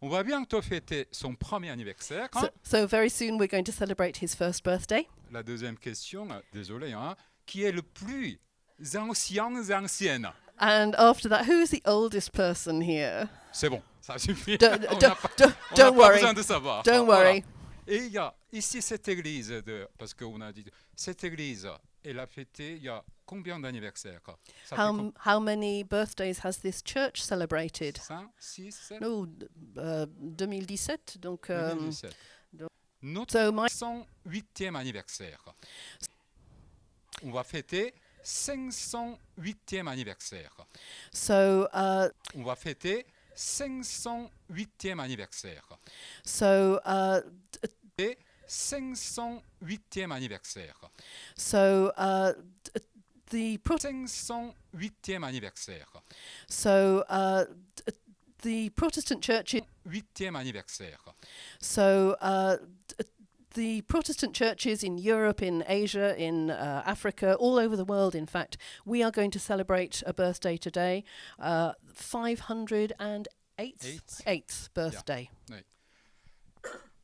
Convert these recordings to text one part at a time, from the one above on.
On va bientôt fêter son premier anniversaire. So very soon we're going to celebrate his first birthday. La deuxième question, désolé, qui est le plus ancienne? And after that, who is the oldest person here? C'est bon, ça suffit. Don't On n'a don't pas worry. besoin de savoir. Don't Voilà. worry. Et il y a ici cette église, parce qu'on a dit, cette église, elle a fêté il y a combien d'anniversaires? Ça fait How many birthdays has this church celebrated? 5, 6, 7? No, 2017. Donc, 2017. Notre so my 108e anniversaire. On va fêter 508e anniversaire. so On va fêter 508e anniversaire. so Et 508e anniversaire. The 508e anniversaire. The Protestant churches. 8e anniversaire. The Protestant churches in Europe, in Asia, in Africa, all over the world, in fact, we are going to celebrate a birthday today, 508th birthday. Yeah. Oui.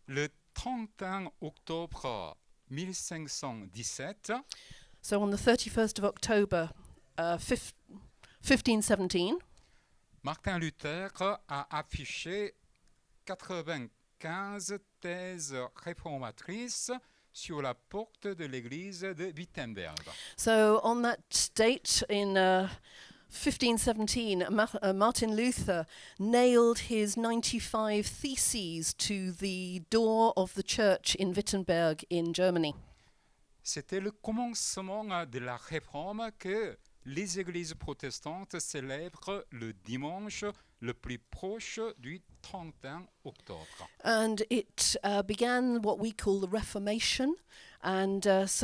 Le 31 octobre 1517, So on the 31st of October, 1517, Martin Luther a affiché 95 thèses réformatrices sur la porte de l'église de Wittenberg. so on that date in 1517, Martin Luther nailed his 95 theses to the door of the church in Wittenberg in Germany. C'était le commencement de la réforme que les églises protestantes célèbrent le dimanche le plus proche du 31 octobre. And it began what we call the Reformation, and that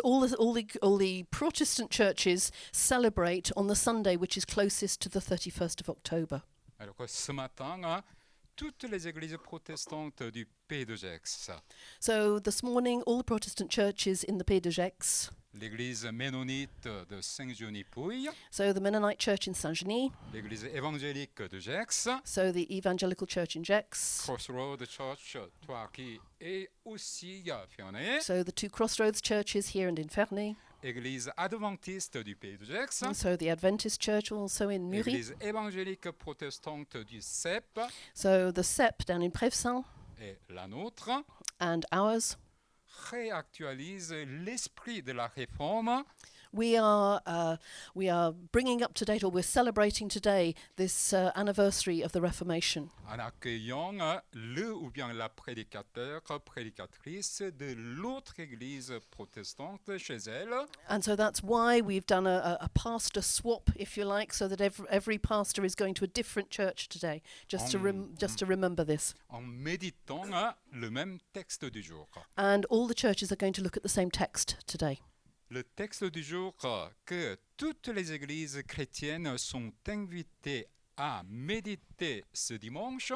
all the Protestant churches celebrate on the Sunday which is closest to the 31st of October. Alors que ce matin, toutes les églises protestantes du Pays de Gex, So this morning, all the Protestant churches in the Pays de Gex, l'église ménonite de Saint-Genis-Pouille, so the Mennonite Church in Saint-Genis, l'église évangélique de Gex, so the Evangelical Church in Gex, Crossroads Church, Thoiry et aussi Ferney, so the two Crossroads churches here and in Ferney, église adventiste du Pays de Gex, and so the Adventist Church also in Muri, église évangélique protestante du CEP so the CEP down in Prevsan, et la nôtre, and ours. réactualise l'esprit de la réforme We are bringing up to date, or we're celebrating today this anniversary of the Reformation, en accueillant le ou bien la prédicatrice de l'autre église protestante chez elle. and so that's why we've done a pastor swap, if you like, so that every pastor is going to a different church today, just to remember this. En méditant le même texte du jour. And all the churches are going to look at the same text today. Le texte du jour que toutes les églises chrétiennes sont invitées à méditer ce dimanche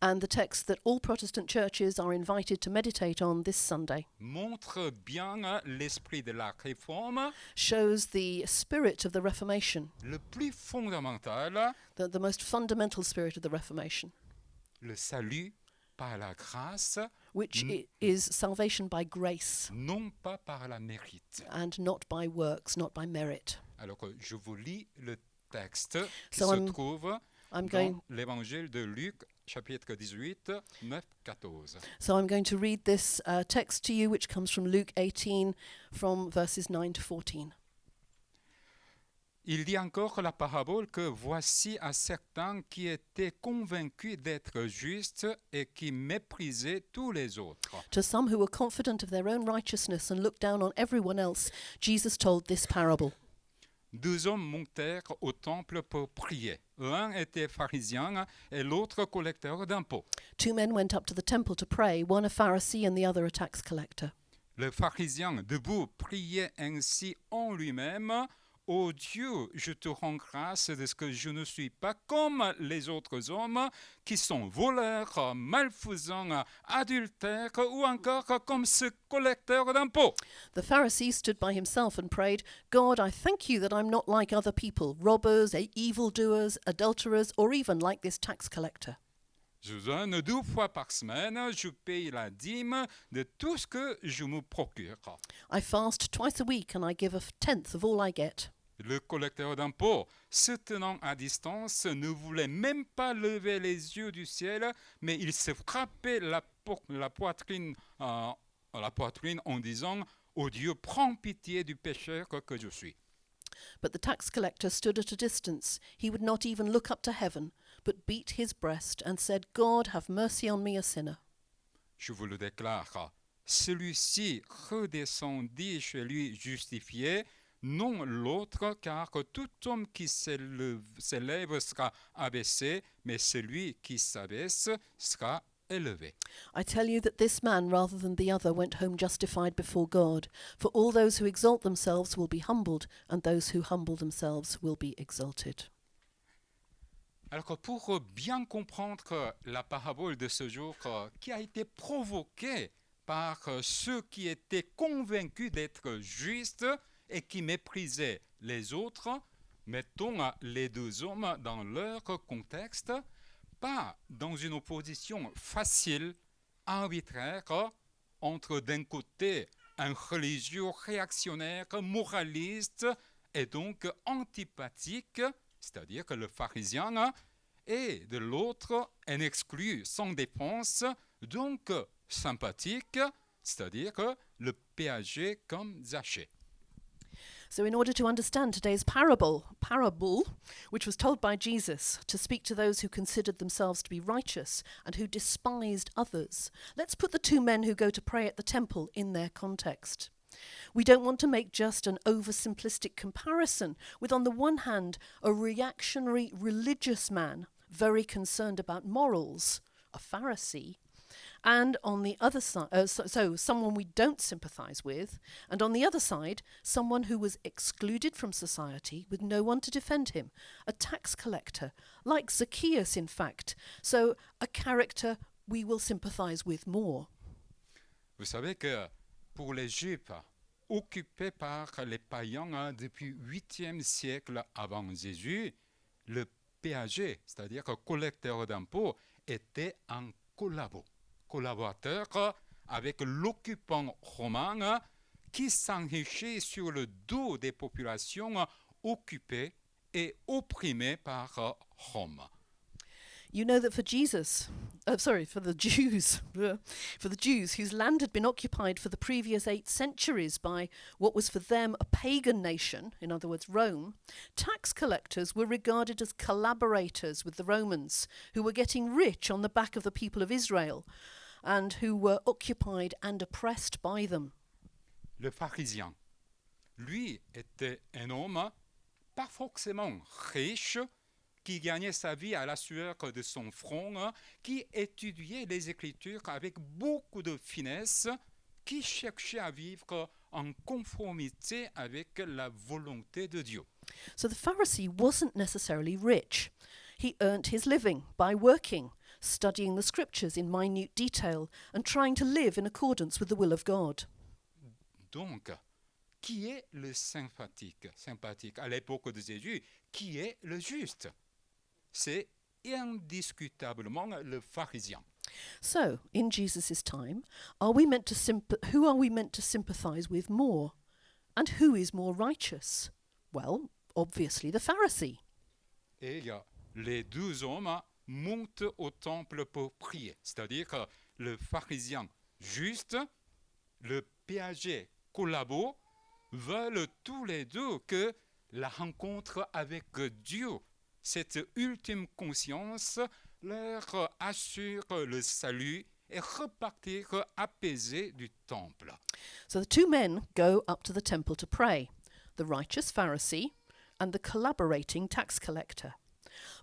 And the text that all Protestant churches are invited to meditate on this Sunday montre bien l'esprit de la réforme, shows the spirit of the Reformation, le plus fondamental, the most fundamental spirit of the Reformation, le salut par la grâce, which is salvation by grace non pas par la mérite. and not by works, not by merit. Alors je vous lis le texte qui So se trouve I'm dans going l'évangile de Luc, chapitre 18, 9, 14. So I'm going to read this text to you, which comes from Luke 18, from verses 9 to 14. Il dit encore la parabole que voici un certain qui était convaincu d'être juste et qui méprisait tous les autres. To some who were confident of their own righteousness and looked down on everyone else, Jesus told this parable. Deux hommes montèrent au temple pour prier. L'un était pharisien et l'autre collecteur d'impôts. Two men went up to the temple to pray, one a Pharisee and the other a tax collector. Le pharisien, debout, priait ainsi en lui-même: ô Dieu, je te rends grâce de ce que je ne suis pas comme les autres hommes qui sont voleurs, malfaisants, adultères ou encore comme ce collecteur d'impôts. The Pharisee stood by himself and prayed, God, I thank you that I'm not like other people, robbers, evildoers, adulterers, or even like this tax collector. Je donne 2 fois par semaine, je paye la dîme de tout ce que je me procure. I fast twice a week and I give a tenth of all I get. Le collecteur d'impôts, se tenant à distance, ne voulait même pas lever les yeux du ciel, mais il se frappait la poitrine en disant « Ô Dieu, prends pitié du pécheur que je suis ». But the tax collector stood at a distance. He would not even look up to heaven, but beat his breast and said, God, have mercy on me, a sinner. Je vous le déclare, celui-ci redescendit chez lui justifié, non l'autre, car tout homme qui s'élève sera abaissé, mais celui qui s'abaisse sera élevé. I tell you that this man, rather than the other, went home justified before God. For all those who exalt themselves will be humbled, and those who humble themselves will be exalted. Alors pour bien comprendre la parabole de ce jour qui a été provoquée par ceux qui étaient convaincus d'être justes et qui méprisaient les autres, mettons les 2 hommes dans leur contexte, pas dans une opposition facile, arbitraire, entre d'un côté un religieux réactionnaire, moraliste et donc antipathique, c'est-à-dire que le pharisien, et de l'autre un exclu sans défense, donc sympathique, c'est-à-dire que le péager comme Zachée. So in order to understand today's parable, which was told by Jesus to speak to those who considered themselves to be righteous and who despised others, let's put the 2 men who go to pray at the temple in their context. We don't want to make just an oversimplistic comparison with, on the one hand, a reactionary religious man very concerned about morals, a Pharisee, and on the other side, so someone we don't sympathise with, and on the other side, someone who was excluded from society with no one to defend him, a tax collector, like Zacchaeus in fact, so a character we will sympathise with more. Vous savez que pour les Juifs occupés par les païens depuis 8e siècle avant Jésus, le péager, c'est-à-dire collecteur d'impôts, était un collaborateur avec l'occupant romain qui s'enrichit sur le dos des populations occupées et opprimées par Rome. You know that for the Jews whose land had been occupied for the previous 8 centuries by what was for them a pagan nation, in other words Rome, tax collectors were regarded as collaborators with the Romans, who were getting rich on the back of the people of Israel, and who were occupied and oppressed by them. Le pharisien, lui, était un homme pas forcément riche, qui gagnait sa vie à la sueur de son front, qui étudiait les Écritures avec beaucoup de finesse, qui cherchait à vivre en conformité avec la volonté de Dieu. So the Pharisee wasn't necessarily rich. He earned his living by working, studying the scriptures in minute detail, and trying to live in accordance with the will of God. Donc, qui est le sympathique à l'époque de Jésus, qui est le juste? C'est indiscutablement le pharisien. So, in Jesus' time, who are we meant to sympathize with more? And who is more righteous? Well, obviously the Pharisee. Et les 2 hommes montent au temple pour prier. C'est-à-dire que le pharisien juste, le péager collabo, veulent tous les 2 que la rencontre avec Dieu, cette ultime conscience, leur assure le salut et repartir apaisés du temple. So the 2 men go up to the temple to pray, the righteous Pharisee and the collaborating tax collector.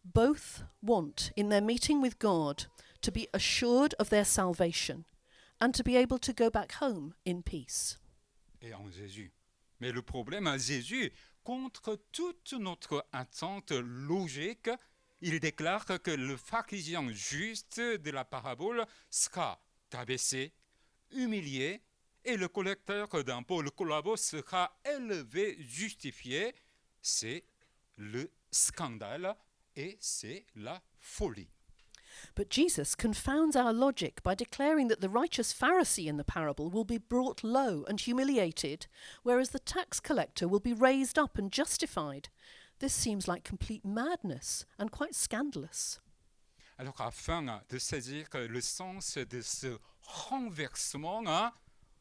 Both want, in their meeting with God, to be assured of their salvation and to be able to go back home in peace. Et en Jésus. Mais le problème, Jésus contre toute notre attente logique, il déclare que le pharisien juste de la parabole sera abaissé, humilié, et le collecteur d'impôts, le collabo, sera élevé, justifié. C'est le scandale et c'est la folie. But Jesus confounds our logic by declaring that the righteous Pharisee in the parable will be brought low and humiliated, whereas the tax collector will be raised up and justified. This seems like complete madness and quite scandalous. Alors, afin de saisir le sens de ce renversement,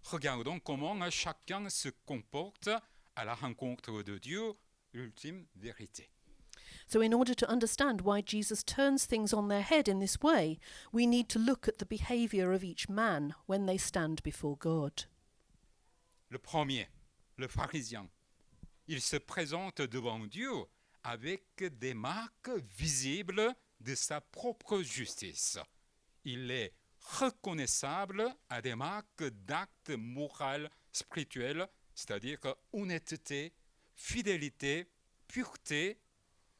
regardons comment chacun se comporte à la rencontre de Dieu, l'ultime vérité. So in order to understand why Jesus turns things on their head in this way, we need to look at the behavior of each man when they stand before God. Le premier, le pharisien, il se présente devant Dieu avec des marques visibles de sa propre justice. Il est reconnaissable à des marques d'actes moraux, spirituels, c'est-à-dire honnêteté, fidélité, pureté.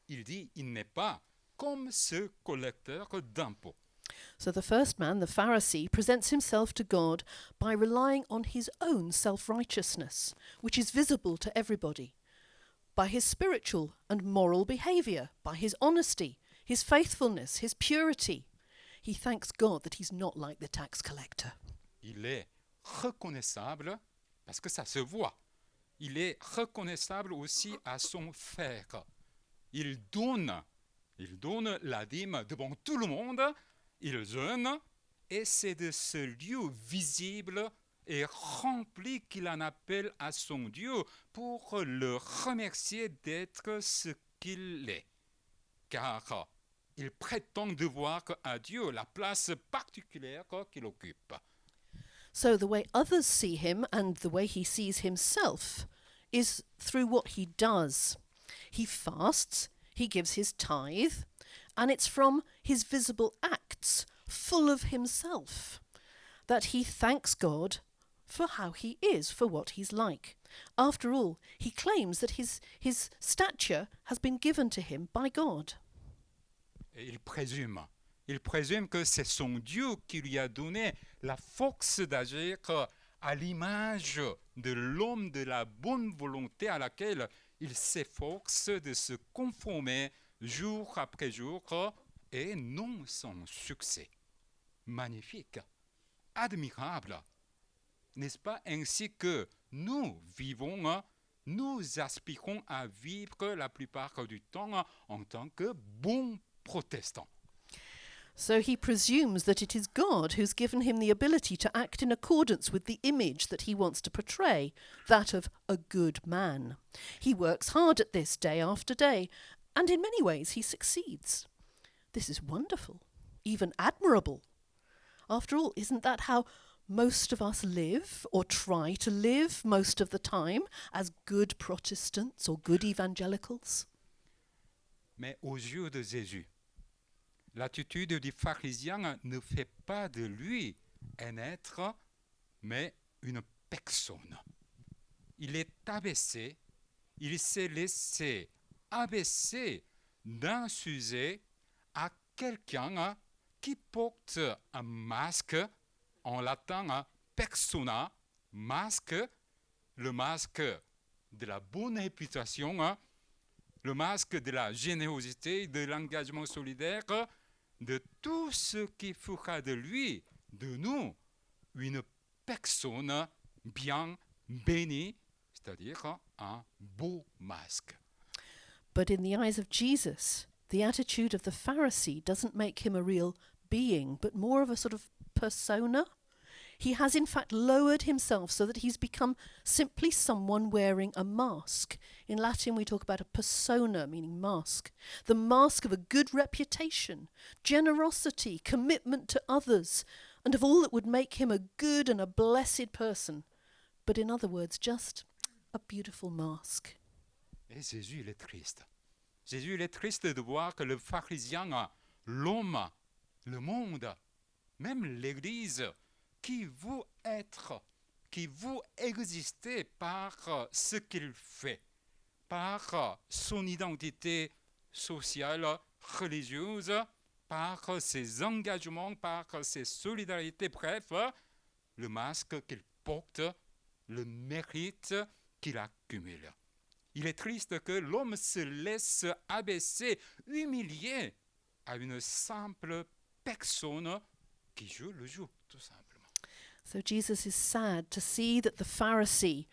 Il dit, il n'est pas comme ce collecteur d'impôts. So the first man, the Pharisee, presents himself to God by relying on his own self-righteousness, which is visible to everybody, by his spiritual and moral behaviour, by his honesty, his faithfulness, his purity. He thanks God that he's not like the tax collector. Il est reconnaissable parce que ça se voit. Il est reconnaissable aussi à son frère. Il donne la dîme devant tout le monde, il jeûne, et c'est de ce lieu visible et rempli qu'il en appelle à son Dieu pour le remercier d'être ce qu'il est. Car il prétend devoir à Dieu la place particulière qu'il occupe. So the way others see him and the way he sees himself is through what he does. He fasts, he gives his tithe, and it's from his visible acts, full of himself, that he thanks God for how he is, for what he's like. After all, he claims that his stature has been given to him by God. Et il présume que c'est son Dieu qui lui a donné la force d'agir à l'image de l'homme de la bonne volonté à laquelle il s'efforce de se conformer jour après jour et non sans succès. Magnifique, admirable. N'est-ce pas ainsi que nous vivons, nous aspirons à vivre la plupart du temps en tant que bons protestants. So he presumes that it is God who's given him the ability to act in accordance with the image that he wants to portray, that of a good man. He works hard at this day after day, and in many ways he succeeds. This is wonderful, even admirable. After all, isn't that how most of us live, or try to live most of the time, as good Protestants or good evangelicals? Mais aux yeux de Jésus, l'attitude du pharisien ne fait pas de lui un être, mais une personne. Il est abaissé, il s'est laissé abaisser d'un sujet à quelqu'un qui porte un masque, en latin persona, masque, le masque de la bonne réputation, le masque de la générosité, de l'engagement solidaire, de tout ce qui fera de lui, de nous, une personne bien bénie, c'est-à-dire un beau masque. But in the eyes of Jesus, the attitude of the Pharisee doesn't make him a real being, but more of a sort of persona. He has in fact lowered himself so that he's become simply someone wearing a mask. In Latin we talk about a persona, meaning mask. The mask of a good reputation, generosity, commitment to others, and of all that would make him a good and a blessed person. But in other words, just a beautiful mask. Et Jésus, il est triste. Jésus, il est triste de voir que le pharisien, l'homme, le monde, même l'Église, qui veut être, qui veut exister par ce qu'il fait, par son identité sociale, religieuse, par ses engagements, par ses solidarités, bref, le masque qu'il porte, le mérite qu'il accumule. Il est triste que l'homme se laisse abaisser, humilier à une simple personne qui joue le jeu, tout simplement. So Jesus is sad to see that the Pharisee,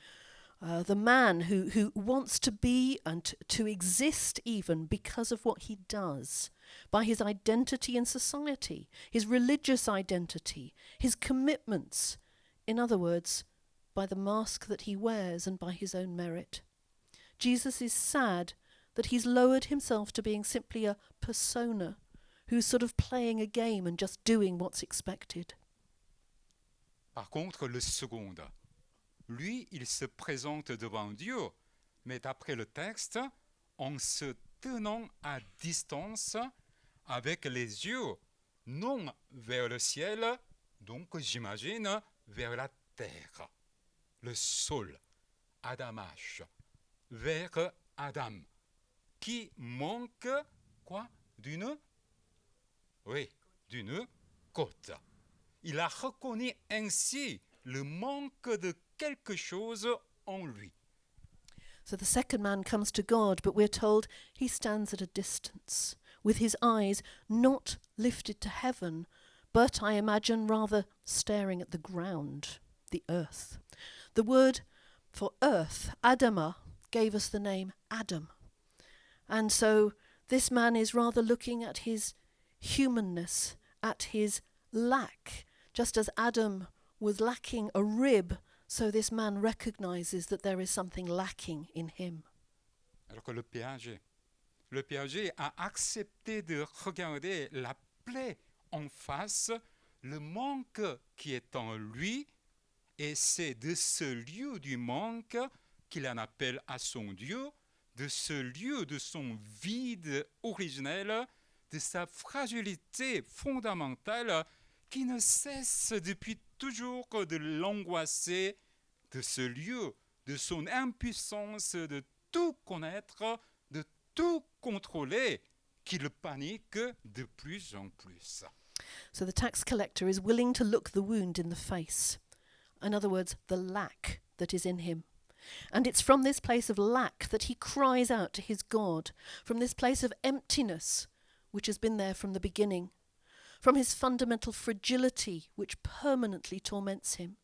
the man who wants to be and to exist even because of what he does, by his identity in society, his religious identity, his commitments, in other words, by the mask that he wears and by his own merit. Jesus is sad that he's lowered himself to being simply a persona who's sort of playing a game and just doing what's expected. Par contre, le second, lui, il se présente devant Dieu, mais d'après le texte, en se tenant à distance, avec les yeux non vers le ciel, donc j'imagine vers la terre, le sol, Adamash, vers Adam, qui manque quoi? D'une côte. Il a reconnu ainsi le manque de quelque chose en lui. So the second man comes to God, but we're told he stands at a distance, with his eyes not lifted to heaven, but I imagine rather staring at the ground, the earth. The word for earth, Adama, gave us the name Adam. And so this man is rather looking at his humanness, at his lack. Just as Adam was lacking a rib, so this man recognizes that there is something lacking in him. Alors que le péager a accepté de regarder la plaie en face, le manque qui est en lui, et c'est de ce lieu du manque qu'il en appelle à son Dieu, de ce lieu de son vide originel, de sa fragilité fondamentale qui ne cesse depuis toujours de l'angoisser, de ce lieu, de son impuissance de tout connaître, de tout contrôler, qui le panique de plus en plus. So the tax collector is willing to look the wound in the face. In other words, the lack that is in him. And it's from this place of lack that he cries out to his God, from this place of emptiness, which has been there from the beginning, from his fundamental fragility, which permanently torments him,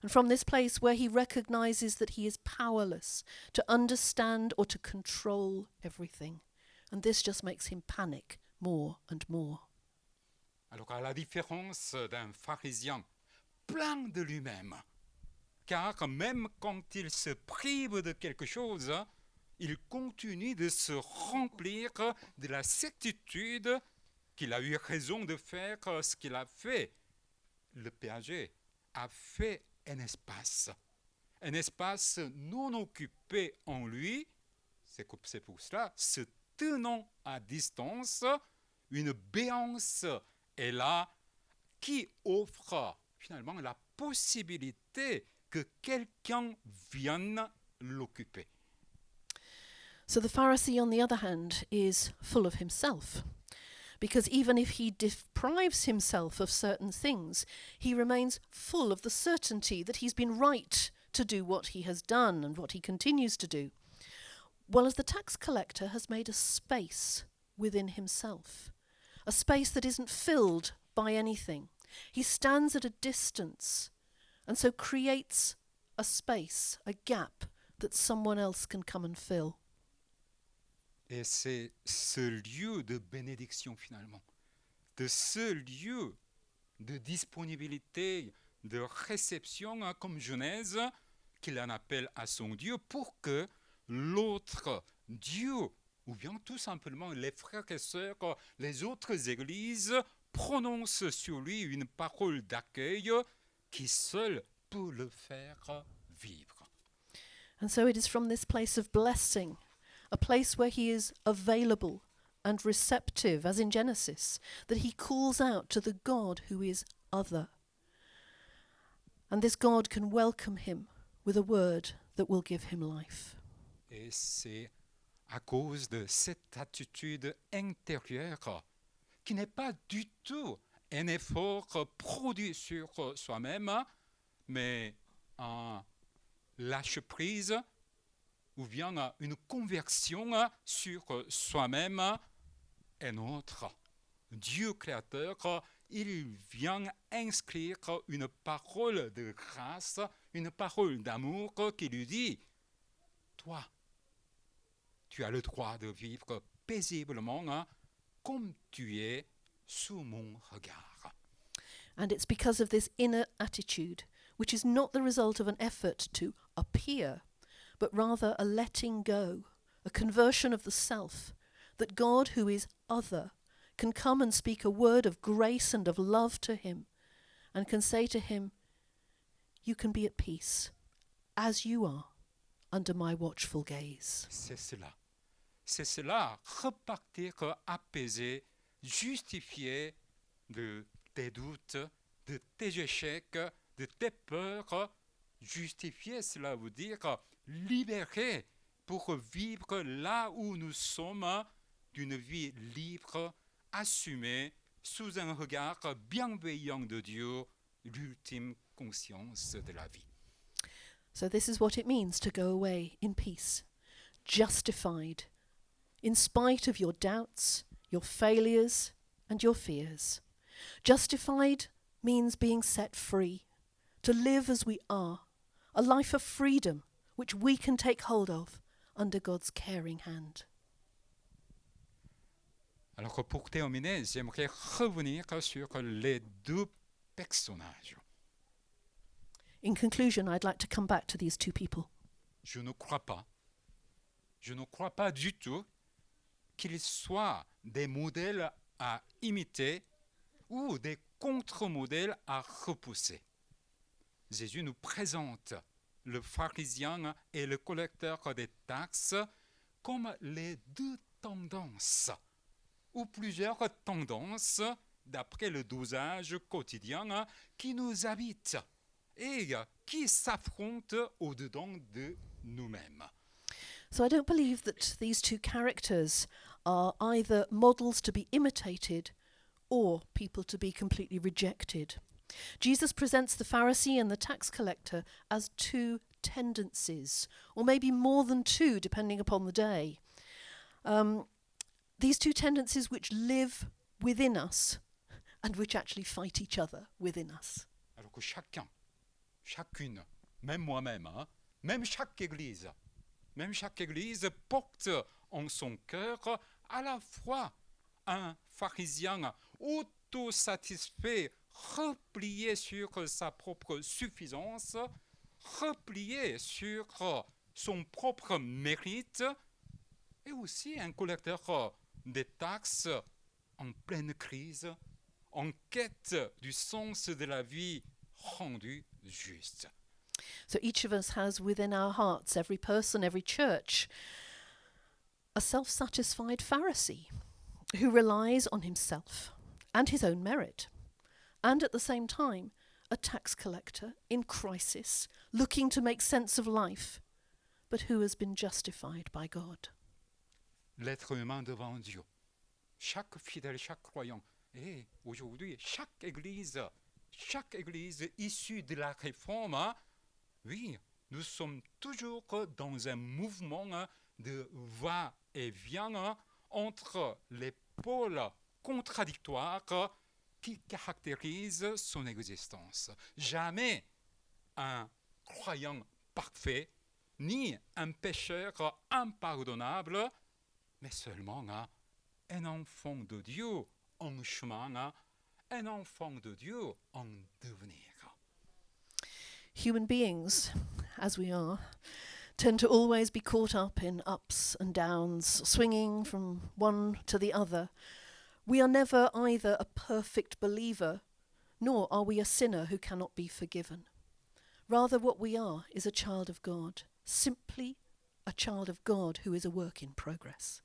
and from this place where he recognizes that he is powerless to understand or to control everything. And this just makes him panic more and more. Alors à la différence d'un pharisien plein de lui-même, car même quand il se prive de quelque chose, il continue de se remplir de la certitude qu'il a eu raison de faire ce qu'il a fait. Le péager a fait un espace non occupé en lui, c'est pour cela, se tenant à distance, une béance est là qui offre finalement la possibilité que quelqu'un vienne l'occuper. So the Pharisee, on the other hand, is full of himself. Because even if he deprives himself of certain things, he remains full of the certainty that he's been right to do what he has done and what he continues to do. Whereas the tax collector has made a space within himself, a space that isn't filled by anything. He stands at a distance and so creates a space, a gap that someone else can come and fill. Et c'est ce lieu de bénédiction finalement, de ce lieu de disponibilité, de réception comme Genèse, qu'il en appelle à son Dieu pour que l'autre Dieu, ou bien tout simplement les frères et sœurs, les autres églises, prononcent sur lui une parole d'accueil qui seule peut le faire vivre. And so it is from this place of blessing, a place where he is available and receptive, as in Genesis, that he calls out to the God who is other. And this God can welcome him with a word that will give him life. Et c'est à cause de cette attitude intérieure qui n'est pas du tout un effort produit sur soi-même, mais un lâche-prise ou bien une conversion sur soi-même et notre Dieu créateur, il vient inscrire une parole de grâce, une parole d'amour qui lui dit « Toi, tu as le droit de vivre paisiblement comme tu es sous mon regard. » And it's because of this inner attitude, which is not the result of an effort to appear, but rather a letting go, a conversion of the self, that God, who is other, can come and speak a word of grace and of love to him, and can say to him, you can be at peace, as you are, under my watchful gaze. C'est cela. C'est cela, repartir apaisé, justifié de tes doutes, de tes échecs, de tes peurs. Justifié, cela veut dire libéré pour vivre là où nous sommes d'une vie libre, assumée, sous un regard bienveillant de Dieu, l'ultime conscience de la vie. So this is what it means to go away in peace, justified, in spite of your doubts, your failures, and your fears. Justified means being set free, to live as we are, a life of freedom which we can take hold of under God's caring hand. Alors pour terminer, j'aimerais revenir sur les deux personnages. In conclusion, I'd like to come back to these two people. Je ne crois pas du tout qu'ils soient des modèles à imiter ou des contre-modèles à repousser. Jésus nous présente le pharisien et le collecteur des taxes comme les deux tendances, ou plusieurs tendances d'après le dosage quotidien qui nous habitent et qui s'affrontent au-dedans de nous-mêmes. So I don't believe that these two characters are either models to be imitated or people to be completely rejected. Jesus presents the Pharisee and the tax collector as two tendencies, or maybe more than two, depending upon the day. These two tendencies which live within us and which actually fight each other within us. Alors que chacune, même moi-même, même chaque église porte en son cœur à la fois un pharisien autosatisfait, replié sur sa propre suffisance, replié sur son propre mérite, et aussi un collecteur des taxes en pleine crise, en quête du sens de la vie rendu juste. So each of us has within our hearts, every person, every church, a self-satisfied Pharisee who relies on himself and his own merit, and at the same time, a tax collector in crisis, looking to make sense of life, but who has been justified by God. L'être humain devant Dieu, chaque fidèle, chaque croyant, et aujourd'hui, chaque église issue de la réforme, oui, nous sommes toujours dans un mouvement de va-et-vient entre les pôles contradictoires qui caractérisent son existence. Jamais un croyant parfait, ni un pécheur impardonnable, mais seulement un enfant de Dieu en chemin, un enfant de Dieu en devenir. Human beings, as we are, tend to always be caught up in ups and downs, swinging from one to the other. We are never either a perfect believer, nor are we a sinner who cannot be forgiven. Rather, what we are is a child of God, simply a child of God who is a work in progress.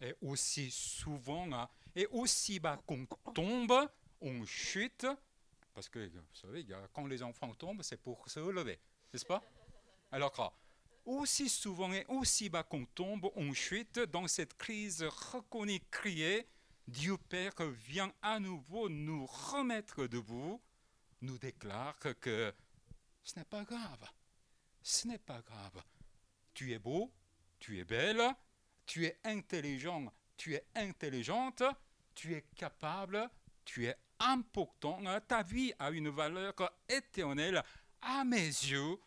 Et aussi souvent, et aussi bas qu'on tombe, on chute, parce que, vous savez, quand les enfants tombent, c'est pour se relever, n'est-ce pas? Alors, aussi souvent et aussi bas qu'on tombe, on chute dans cette crise reconnue, criée, Dieu Père vient à nouveau nous remettre debout, nous déclare que ce n'est pas grave, ce n'est pas grave. Tu es beau, tu es belle, tu es intelligent, tu es intelligente, tu es capable, tu es important, ta vie a une valeur éternelle à mes yeux,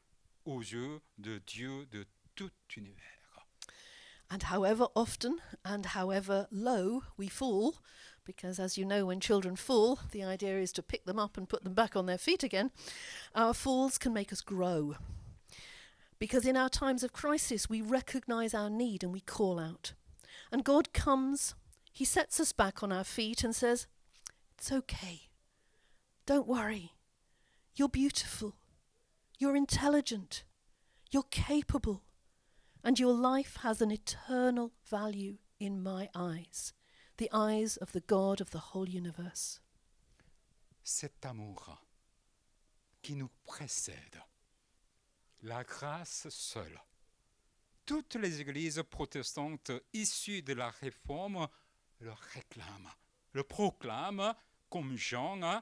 aux yeux de Dieu de tout univers. And however often and however low we fall, because as you know, when children fall, the idea is to pick them up and put them back on their feet again, our falls can make us grow. Because in our times of crisis, we recognize our need and we call out. And God comes, he sets us back on our feet and says, it's okay. Don't worry. You're beautiful. You're intelligent. You're capable. And your life has an eternal value in my eyes, the eyes of the God of the whole universe. Cet amour qui nous précède, la grâce seule. Toutes les églises protestantes issues de la Réforme le réclament, le proclament comme Jean.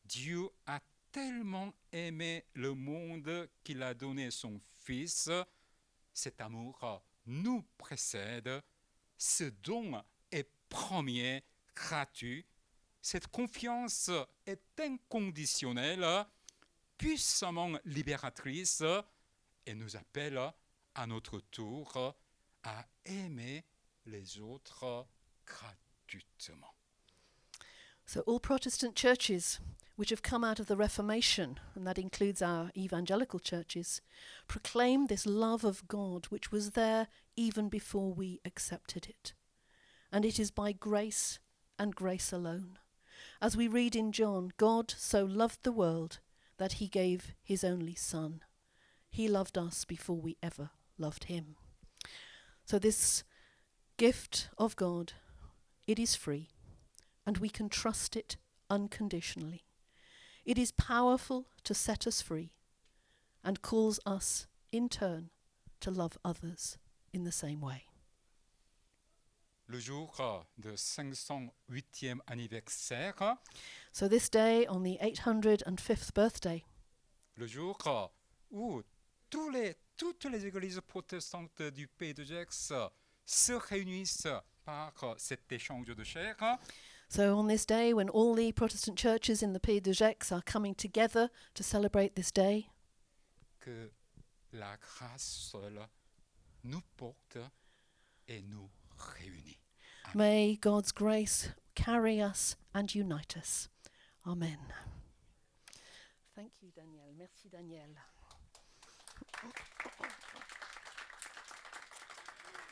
Dieu a tellement aimé le monde qu'il a donné son Fils. Cet amour nous précède. Ce don est premier, gratuit. Cette confiance est inconditionnelle, puissamment libératrice et nous appelle à notre tour à aimer les autres gratuitement. So all Protestant churches which have come out of the Reformation, and that includes our evangelical churches, proclaim this love of God which was there even before we accepted it. And it is by grace and grace alone. As we read in John, God so loved the world that he gave his only Son. He loved us before we ever loved him. So this gift of God, it is free, and we can trust it unconditionally. It is powerful to set us free and calls us, in turn, to love others in the same way. Le jour de 508e anniversaire, So this day, on the 805th birthday, le jour où toutes les églises protestantes du pays de Gex se réunissent par cet échange de chair, so on this day when all the Protestant churches in the Pays de Gex are coming together to celebrate this day, que la grâce seule nous porte et nous réunit. may God's grace carry us and unite us. Amen. Thank you, Danielle. Merci, Danielle.